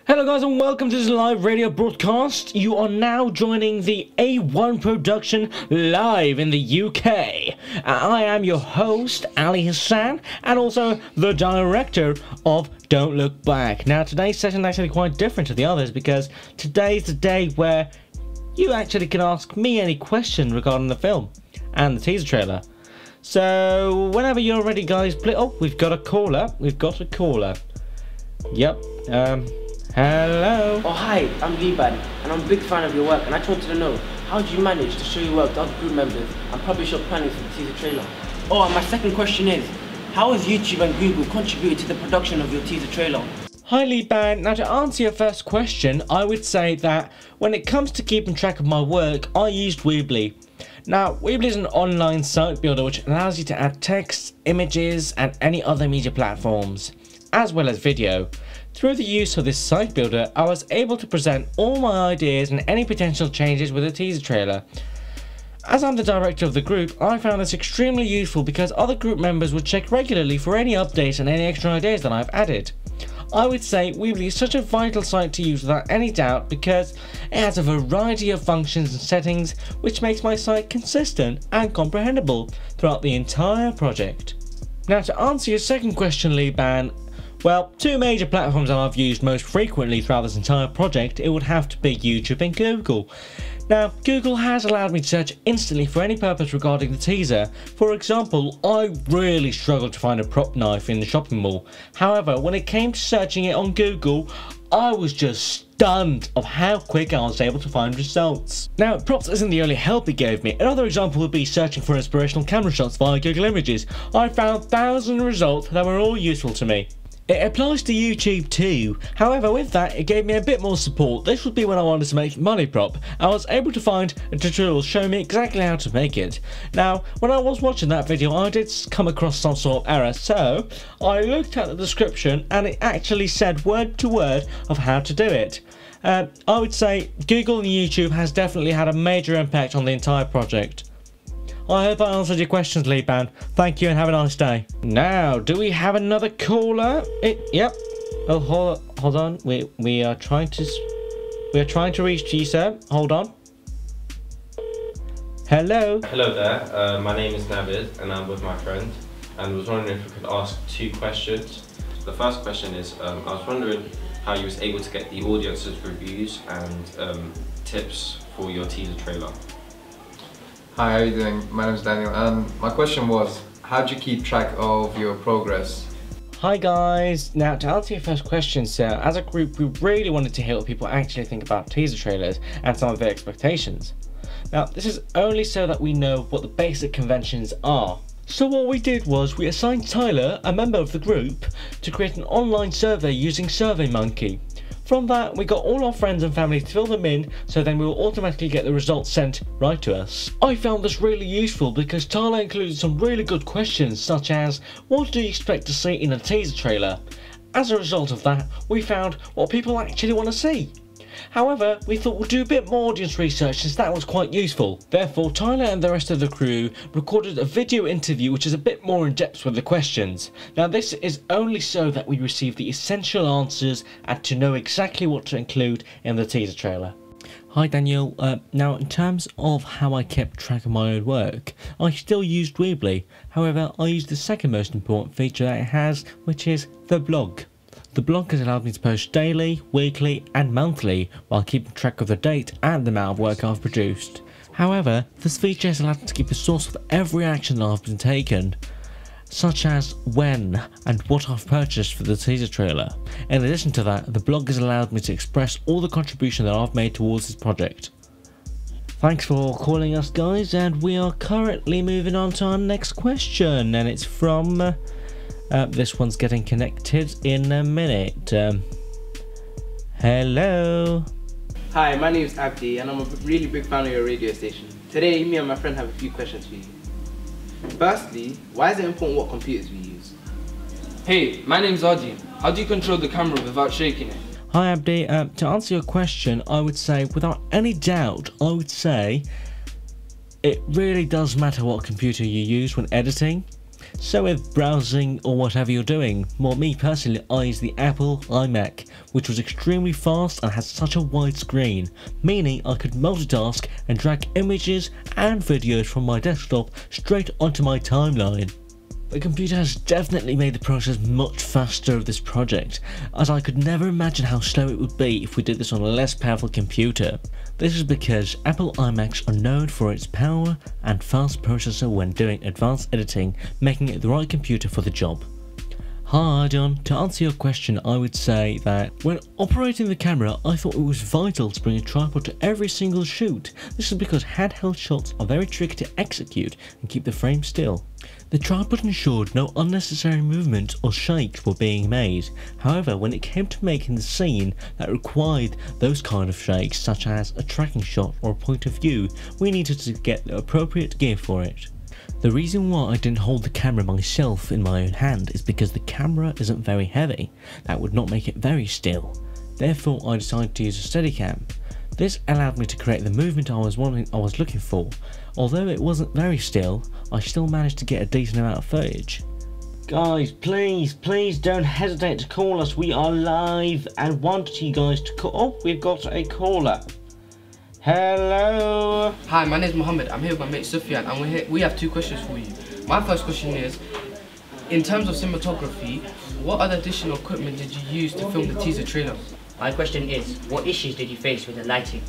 Hello guys and welcome to this live radio broadcast. You are now joining the A1 production live in the UK. I am your host, Ali Hassan, and also the director of Don't Look Back. Now today's session is actually quite different to the others because today's the day where you actually can ask me any question regarding the film and the teaser trailer. So whenever you're ready guys, oh, we've got a caller. Yep, hello. Oh hi, I'm Deepak and I'm a big fan of your work, and I just wanted to know, how do you manage to show your work to other group members and publish your plannings for the teaser trailer? Oh, and my second question is, how has YouTube and Google contributed to the production of your teaser trailer? Hi Liban, now to answer your first question, I would say that when it comes to keeping track of my work, I used Weebly. Now, Weebly is an online site builder which allows you to add text, images and any other media platforms, as well as video. Through the use of this site builder, I was able to present all my ideas and any potential changes with a teaser trailer. As I'm the director of the group, I found this extremely useful because other group members would check regularly for any updates and any extra ideas that I've added. I would say Weebly is such a vital site to use without any doubt because it has a variety of functions and settings which makes my site consistent and comprehensible throughout the entire project. Now to answer your second question, Liban, well, two major platforms that I've used most frequently throughout this entire project, it would have to be YouTube and Google. Now, Google has allowed me to search instantly for any purpose regarding the teaser. For example, I really struggled to find a prop knife in the shopping mall. However, when it came to searching it on Google, I was just stunned of how quick I was able to find results. Now, props isn't the only help it gave me. Another example would be searching for inspirational camera shots via Google Images. I found thousands of results that were all useful to me. It applies to YouTube too. However, with that, it gave me a bit more support. This would be when I wanted to make money prop. I was able to find a tutorial showing me exactly how to make it. Now, when I was watching that video, I did come across some sort of error, so I looked at the description and it actually said word to word of how to do it. I would say Google and YouTube has definitely had a major impact on the entire project. I hope I answered your questions, Liban. Thank you and have a nice day. Now, do we have another caller? Yep. Oh, hold on. We are trying to reach you, sir. Hold on. Hello. Hello there. My name is Navid and I'm with my friend, and was wondering if we could ask two questions. The first question is, I was wondering how you was able to get the audience's reviews and tips for your teaser trailer. Hi, how are you doing? My name is Daniel, and my question was, how do you keep track of your progress? Hi guys. Now to answer your first question, sir, as a group we really wanted to hear what people actually think about teaser trailers and some of their expectations. Now this is only so that we know what the basic conventions are. So what we did was we assigned Tyler, a member of the group, to create an online survey using SurveyMonkey. From that, we got all our friends and family to fill them in, so then we will automatically get the results sent right to us. I found this really useful because Tyler included some really good questions such as, what do you expect to see in a teaser trailer? As a result of that, we found what people actually want to see. However, we thought we'd do a bit more audience research since that was quite useful. Therefore, Tyler and the rest of the crew recorded a video interview which is a bit more in depth with the questions. Now this is only so that we receive the essential answers and to know exactly what to include in the teaser trailer. Hi Daniel, now in terms of how I kept track of my own work, I still used Weebly. However, I used the second most important feature that it has, which is the blog. The blog has allowed me to post daily, weekly and monthly while keeping track of the date and the amount of work I've produced. However, this feature has allowed me to keep a source of every action that I've been taken, such as when and what I've purchased for the teaser trailer. In addition to that, the blog has allowed me to express all the contribution that I've made towards this project. Thanks for calling us guys, and we are currently moving on to our next question, and it's from this one's getting connected in a minute. Hello. Hi, my name is Abdi and I'm a really big fan of your radio station. Today, me and my friend have a few questions for you. Firstly, why is it important what computers we use? Hey, my name's Arjun. How do you control the camera without shaking it? Hi Abdi, to answer your question, I would say without any doubt, I would say it really does matter what computer you use when editing. So with browsing or whatever you're doing, well, me personally, I use the Apple iMac, which was extremely fast and has such a wide screen, meaning I could multitask and drag images and videos from my desktop straight onto my timeline. The computer has definitely made the process much faster of this project, as I could never imagine how slow it would be if we did this on a less powerful computer. This is because Apple iMacs are known for its power and fast processor when doing advanced editing, making it the right computer for the job. Hi Arjun, to answer your question, I would say that when operating the camera, I thought it was vital to bring a tripod to every single shoot. This is because handheld shots are very tricky to execute and keep the frame still. The tripod ensured no unnecessary movement or shakes were being made. However, when it came to making the scene that required those kind of shakes, such as a tracking shot or a point of view, we needed to get the appropriate gear for it. The reason why I didn't hold the camera myself in my own hand is because the camera isn't very heavy. That would not make it very still. Therefore, I decided to use a Steadicam. This allowed me to create the movement I was looking for. Although it wasn't very still, I still managed to get a decent amount of footage. Guys, please don't hesitate to call us. We are live and want you guys to call. Oh, we've got a caller. Hello. Hi, my name is Mohammed. I'm here with my mate Sufyan, and we have two questions for you. My first question is, in terms of cinematography, what other additional equipment did you use to film the teaser trailer? My question is, what issues did you face with the lighting?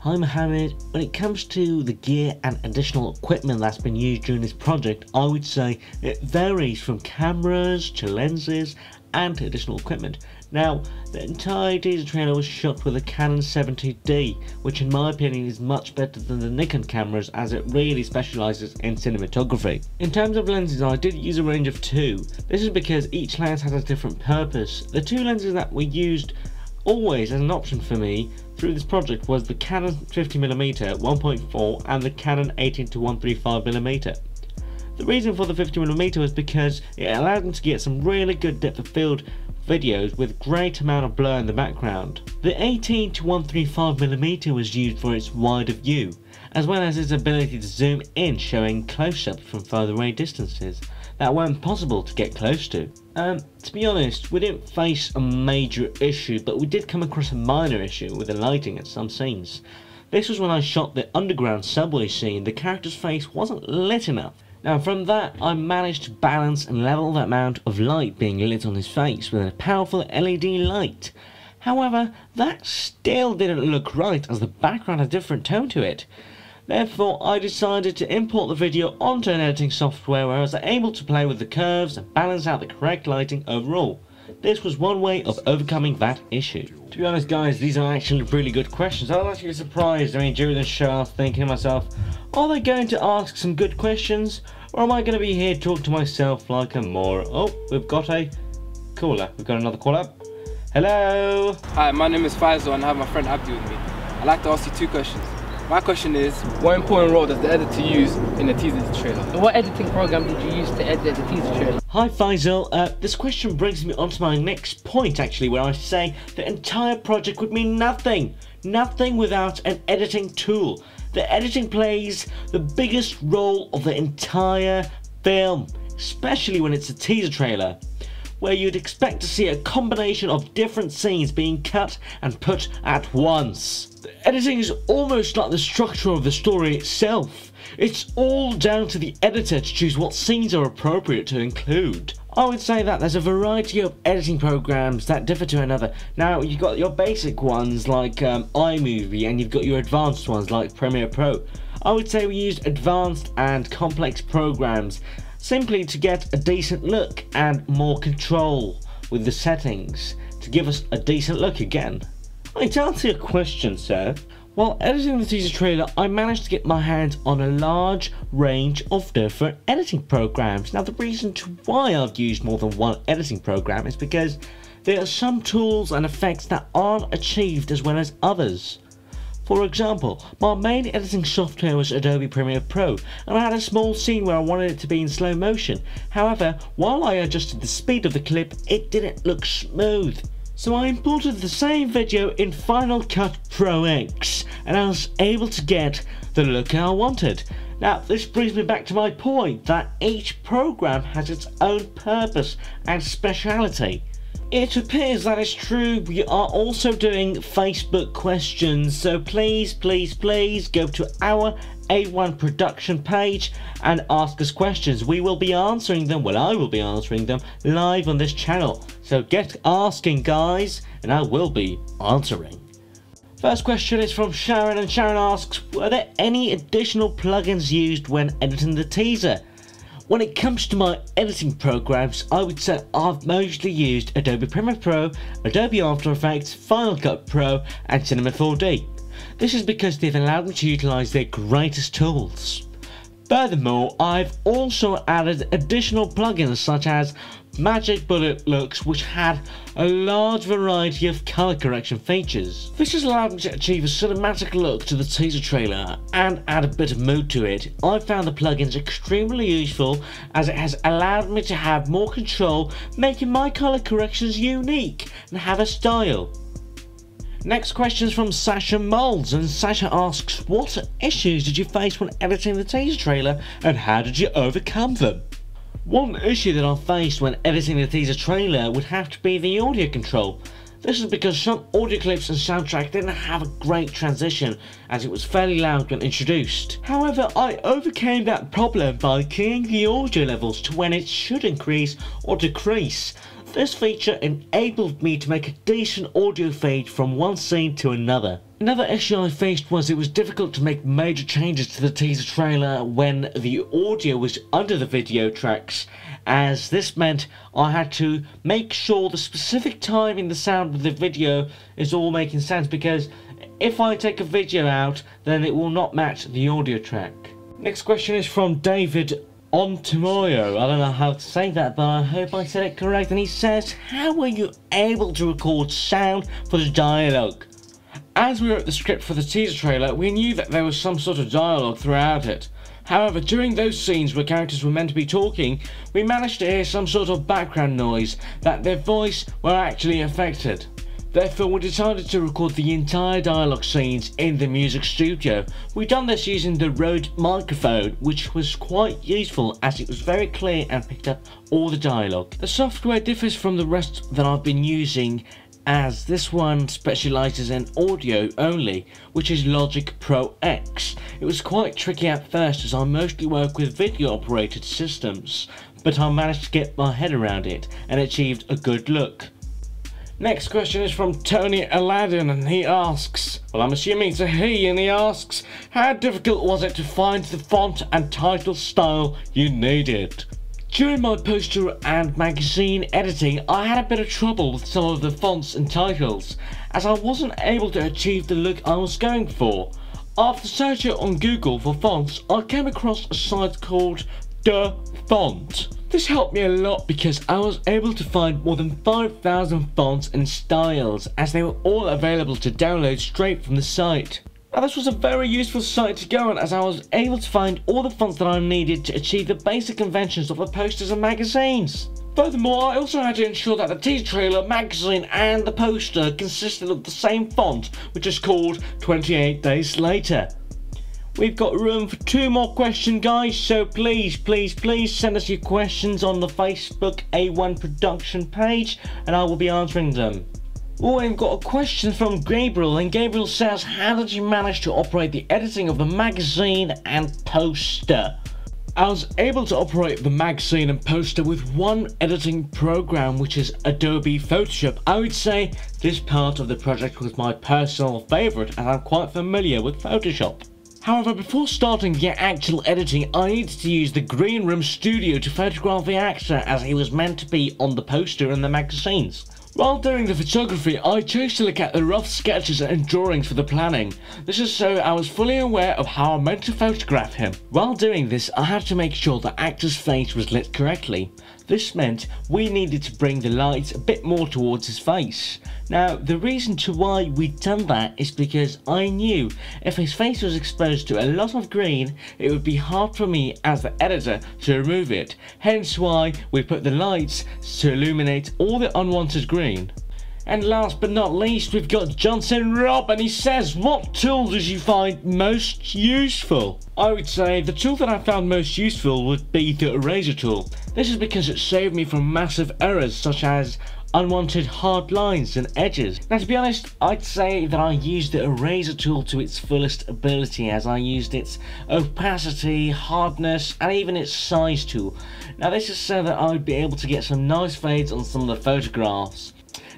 Hi Mohammed, when it comes to the gear and additional equipment that's been used during this project, I would say it varies from cameras to lenses and to additional equipment. Now, the entire teaser trailer was shot with a Canon 70D, which in my opinion is much better than the Nikon cameras as it really specialises in cinematography. In terms of lenses, I did use a range of two. This is because each lens has a different purpose. The two lenses that we used always as an option for me through this project was the Canon 50mm 1.4 and the Canon 18-135mm. The reason for the 50mm was because it allowed me to get some really good depth of field videos with great amount of blur in the background. The 18-135mm was used for its wider view, as well as its ability to zoom in, showing close-ups from further away distances that weren't possible to get close to. To be honest, we didn't face a major issue, but we did come across a minor issue with the lighting at some scenes. This was when I shot the underground subway scene. The character's face wasn't lit enough. Now from that, I managed to balance and level the amount of light being lit on his face with a powerful LED light. However, that still didn't look right as the background had a different tone to it. Therefore, I decided to import the video onto an editing software where I was able to play with the curves and balance out the correct lighting overall. This was one way of overcoming that issue. To be honest guys, these are actually really good questions. I was actually surprised. During the show I was thinking to myself, are they going to ask some good questions? Or am I going to be here talking to myself like a moron? Oh, we've got a caller. We've got another caller. Hello. Hi, my name is Faisal and I have my friend Abdi with me. I'd like to ask you two questions. My question is, what important role does the editor use in the teaser trailer? What editing program did you use to edit the teaser trailer? Hi Faisal, this question brings me on to my next point actually, where I say the entire project would mean nothing without an editing tool. The editing plays the biggest role of the entire film, especially when it's a teaser trailer, where you'd expect to see a combination of different scenes being cut and put at once. The editing is almost like the structure of the story itself. It's all down to the editor to choose what scenes are appropriate to include. I would say that there's a variety of editing programs that differ to another. Now, you've got your basic ones like iMovie, and you've got your advanced ones like Premiere Pro. I would say we used advanced and complex programs simply to get a decent look and more control with the settings to give us a decent look again. To answer your question, sir, while editing the teaser trailer, I managed to get my hands on a large range of different editing programs. Now, the reason why I've used more than one editing program is because there are some tools and effects that aren't achieved as well as others. For example, my main editing software was Adobe Premiere Pro, and I had a small scene where I wanted it to be in slow motion. However, while I adjusted the speed of the clip, it didn't look smooth. So I imported the same video in Final Cut Pro X, and I was able to get the look I wanted. Now, this brings me back to my point that each program has its own purpose and speciality. It appears that it's true. We are also doing Facebook questions, so please go to our A1 production page and ask us questions. We will be answering them, well, I will be answering them live on this channel. So get asking, guys, and I will be answering. First question is from Sharon, and Sharon asks, were there any additional plugins used when editing the teaser? When it comes to my editing programs, I would say I've mostly used Adobe Premiere Pro, Adobe After Effects, Final Cut Pro and Cinema 4D. This is because they've allowed me to utilise their greatest tools. Furthermore, I've also added additional plugins such as Magic Bullet Looks, which had a large variety of colour correction features. This has allowed me to achieve a cinematic look to the teaser trailer and add a bit of mood to it. I found the plugins extremely useful as it has allowed me to have more control, making my colour corrections unique and have a style. Next question is from Sasha Molds, and Sasha asks, what issues did you face when editing the teaser trailer and how did you overcome them? One issue that I faced when editing the teaser trailer would have to be the audio control. This is because some audio clips and soundtrack didn't have a great transition as it was fairly loud when introduced. However, I overcame that problem by keying the audio levels to when it should increase or decrease. This feature enabled me to make a decent audio fade from one scene to another. Another issue I faced was it was difficult to make major changes to the teaser trailer when the audio was under the video tracks, as this meant I had to make sure the specific time in the sound of the video is all making sense, because if I take a video out then it will not match the audio track. Next question is from David Ontomoyo. I don't know how to say that, but I hope I said it correct, and he says, how were you able to record sound for the dialogue? As we wrote the script for the teaser trailer, we knew that there was some sort of dialogue throughout it. However, during those scenes where characters were meant to be talking, we managed to hear some sort of background noise that their voice were actually affected. Therefore, we decided to record the entire dialogue scenes in the music studio. We done this using the Rode microphone, which was quite useful as it was very clear and picked up all the dialogue. The software differs from the rest that I've been using, as this one specialises in audio only, which is Logic Pro X. It was quite tricky at first as I mostly work with video operated systems, but I managed to get my head around it and achieved a good look. Next question is from Tony Aladdin, and he asks, well, I'm assuming it's a he, and he asks, how difficult was it to find the font and title style you needed? During my poster and magazine editing, I had a bit of trouble with some of the fonts and titles, as I wasn't able to achieve the look I was going for. After searching on Google for fonts, I came across a site called The Font. This helped me a lot because I was able to find more than 5,000 fonts and styles, as they were all available to download straight from the site. Now, this was a very useful site to go on, as I was able to find all the fonts that I needed to achieve the basic conventions of the posters and magazines. Furthermore, I also had to ensure that the teaser trailer, magazine and the poster consisted of the same font, which is called 28 Days Later. We've got room for 2 more questions, guys, so please send us your questions on the Facebook A1 production page and I will be answering them. Oh, we've got a question from Gabriel, and Gabriel says, how did you manage to operate the editing of the magazine and poster? I was able to operate the magazine and poster with one editing program, which is Adobe Photoshop. I would say this part of the project was my personal favourite, and I'm quite familiar with Photoshop. However, before starting the actual editing, I needed to use the green room studio to photograph the actor as he was meant to be on the poster and the magazines. While doing the photography, I chose to look at the rough sketches and drawings for the planning. This is so I was fully aware of how I meant to photograph him. While doing this, I had to make sure the actor's face was lit correctly. This meant we needed to bring the lights a bit more towards his face. Now, the reason to why we'd done that is because I knew if his face was exposed to a lot of green, it would be hard for me as the editor to remove it. Hence why we put the lights to illuminate all the unwanted green. And last but not least, we've got Johnson Rob, and he says, what tool did you find most useful? I would say the tool that I found most useful would be the eraser tool. This is because it saved me from massive errors such as unwanted hard lines and edges. Now, to be honest, I'd say that I used the eraser tool to its fullest ability, as I used its opacity, hardness, and even its size tool. Now, this is so that I would be able to get some nice fades on some of the photographs.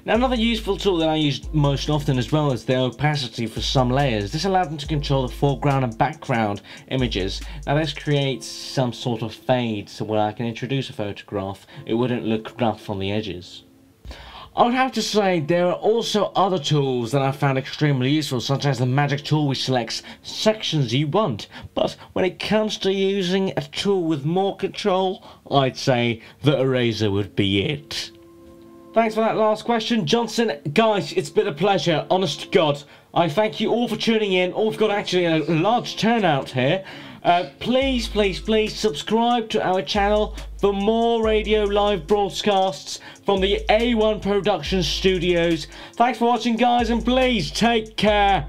Now, another useful tool that I used most often as well is the opacity for some layers. This allowed me to control the foreground and background images. Now, this creates some sort of fade, so when I can introduce a photograph, it wouldn't look rough on the edges. I would have to say there are also other tools that I found extremely useful, such as the magic tool which selects sections you want. But when it comes to using a tool with more control, I'd say the eraser would be it. Thanks for that last question, Johnson. Guys, it's been a pleasure, honest to God. I thank you all for tuning in. Oh, we've got actually a large turnout here. Please subscribe to our channel for more radio live broadcasts from the A1 Production Studios. Thanks for watching, guys, and please take care.